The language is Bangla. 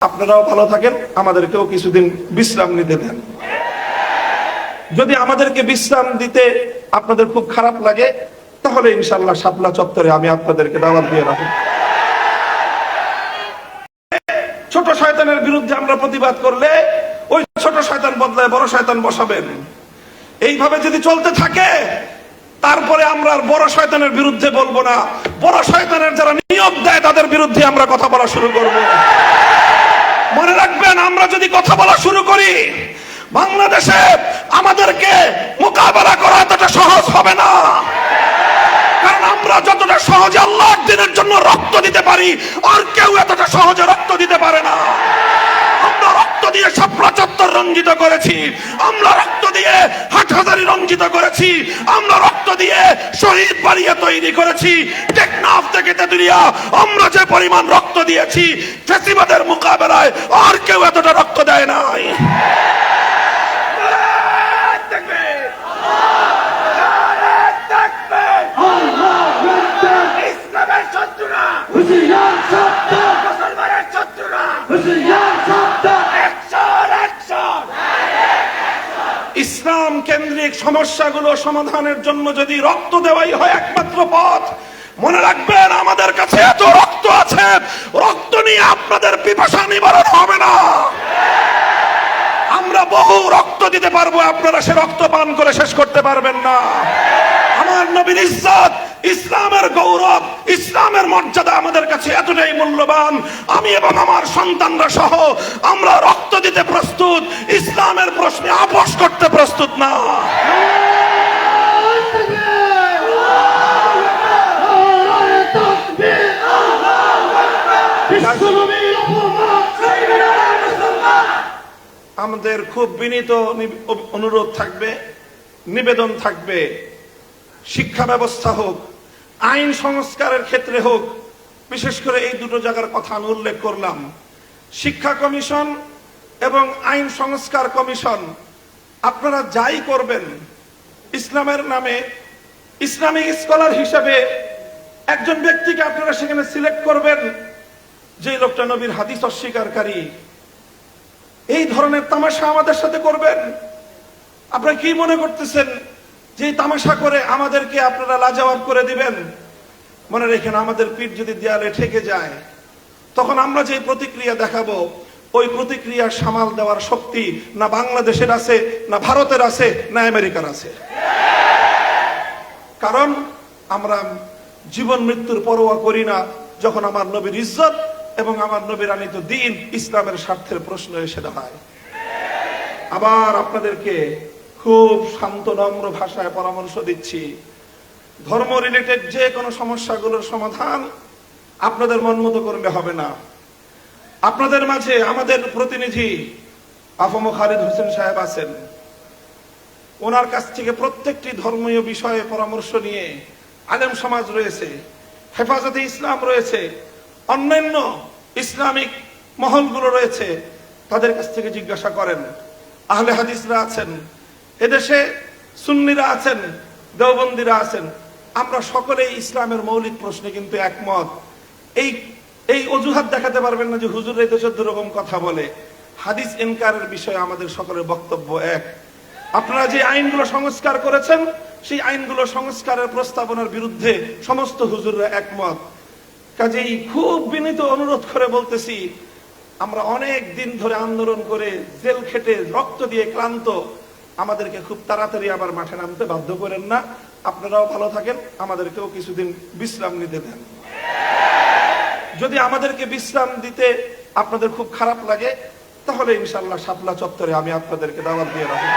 আপনারাও ভালো থাকেন, আমাদেরকেও কিছুদিন বিশ্রাম নিতে দেন। যদি আমাদেরকে বিশ্রাম দিতে আপনাদের খুব খারাপ লাগে, তাহলে ইনশাআল্লাহ শাপলা চত্বরে আমি আপনাদেরকে দাওয়াত দিয়ে রাখব। ছোট শয়তানের বিরুদ্ধে আমরা প্রতিবাদ করলে ওই ছোট শয়তান বদলায় বড় শয়তান বসাবেন। এইভাবে যদি চলতে থাকে, তারপরে আমরা আর বড় শয়তানের বিরুদ্ধে বলবো না, বড় শয়তানের যারা নিয়োগ দেয় তাদের বিরুদ্ধে আমরা কথা বলা শুরু করব। মনে রাখবেন, আমরা যদি কথা বলা শুরু করি, বাংলাদেশে আমাদেরকে মোকাবেলা করা এতটা সহজ হবে না। কারণ আমরা যতটা সহজে আল্লাহর দ্বীনের জন্য রক্ত দিতে পারি, আর কেউ এতটা সহজে রক্ত দিতে পারে না। আমরা রক্ত দিয়ে শাপলা চত্বর রঞ্জিত করেছি, আমরা রক্ত দিয়ে হাটহাজারী রঞ্জিত করেছি, আমরা রক্ত দিয়ে শহীদ বাড়িয়ে তৈরি করেছি। টেকনাফ থেকে তেতুলিয়া আমরা যে পরিমাণ রক্ত দিয়েছি, ফ্যাসিবাদের মোকাবেলায় আর কেউ এতটা রক্ত দেয় নাই। ইসলাম কেন্দ্রিক সমস্যাগুলো সমাধানের জন্য যদি রক্ত দেওয়াই হয় একমাত্র পথ, মনে রাখবেন আমাদের কাছে এত রক্ত আছে, রক্ত নিয়ে আপনাদের পিপাসা নিবারণ হবে না। আমরা বহু রক্ত দিতে পারবো, আপনারা সে রক্ত পান করে শেষ করতে পারবেন না। আমার নবীর ইজ্জত, ইসলামের গৌরব, ইসলামের মর্যাদা আমাদের কাছে এতটাই মূল্যবান, আমি এবং আমার সন্তানরা সহ আমরা রক্ত দিতে প্রস্তুত, ইসলামের প্রশ্নে আপোষ করতে প্রস্তুত না। আমাদের খুব বিনীত অনুরোধ থাকবে, নিবেদন থাকবে, শিক্ষা ব্যবস্থা হোক, আইন সংস্কারের ক্ষেত্রে হোক, বিশেষ করে এই দুটো জায়গার কথা আমি উল্লেখ করলাম। শিক্ষা কমিশন এবং আইন সংস্কার কমিশন, আপনারা যাই করবেন, ইসলামের নামে ইসলামিক স্কলার হিসেবে একজন ব্যক্তিকে আপনারা সেখানে সিলেক্ট করবেন, যে লোকটা নবীর হাদিস অস্বীকারী। এই ধরনের তামাশা আমাদের সাথে করবেন? আপনারা কি মনে করতেছেন যে তামাশা করে আমাদেরকে আপনারা লাজবাব করে দিবেন? মনে রেখেন, আমাদের পিঠ যদি দেয়ালে ঠেকে যায়, তখন আমরা যে প্রতিক্রিয়া দেখাবো, ওই প্রতিক্রিয়া সামাল দেওয়ার শক্তি না বাংলাদেশের আছে, না ভারতের আছে, না আমেরিকার আছে। কারণ আমরা জীবন মৃত্যুর পরোয়া করি না যখন আমার নবীর ইজ্জত এবং আমার নবীর আনিত দ্বীন ইসলামের স্বার্থের প্রশ্ন এসে দাঁড়ায়। আবার আপনাদেরকে খুব শান্ত নম্র ভাষায় পরামর্শ দিচ্ছি, ধর্ম রিলেটেড যে কোনো সমস্যাগুলোর সমাধান আপনাদের মন মতো করলে হবে না। আপনাদের মাঝে আমাদের প্রতিনিধি আফম খালিদ হোসেন সাহেব আছেন, ওনার কাছ থেকে প্রত্যেকটি ধর্মীয় বিষয়ে পরামর্শ নিয়ে আলেম সমাজ রয়েছে, হেফাজতে ইসলাম রয়েছে, অন্যান্য ইসলামিক মহলগুলো রয়েছে, তাদের কাছ থেকে জিজ্ঞাসা করেন। আহলে হাদিসরা আছেন, এদেশে সুন্নিরা আছেন, দেওবন্দিরা আছেন, আমরা সকলেই ইসলামের মৌলিক প্রশ্নে কিন্তু একমত। এই অজুহাত দেখাতে পারবেন না যে হুজুর এই তো 14 রকম কথা বলে। হাদিস ইনকারের বিষয়ে আমাদের সকলের বক্তব্য এক। আপনারা যে আইনগুলো সংস্কার করেছেন, সেই আইনগুলো সংস্কারের প্রস্তাবনার বিরুদ্ধে সমস্ত হুজুররা একমত। কাজেই খুব বিনীত অনুরোধ করে বলতেছি, আমরা অনেক দিন ধরে আন্দোলন করে জেল খেটে রক্ত দিয়ে ক্লান্ত, আমাদেরকে খুব তাড়াতাড়ি আবার মাঠে নামতে বাধ্য করেন না। আপনারাও ভালো থাকেন, আমাদেরকেও কিছুদিন বিশ্রাম নিতে দেন। যদি আমাদেরকে বিশ্রাম দিতে আপনাদের খুব খারাপ লাগে, তাহলে ইনশাআল্লাহ শাপলা চত্বরে আমি আপনাদেরকে দাওয়াত দিয়ে রাখব।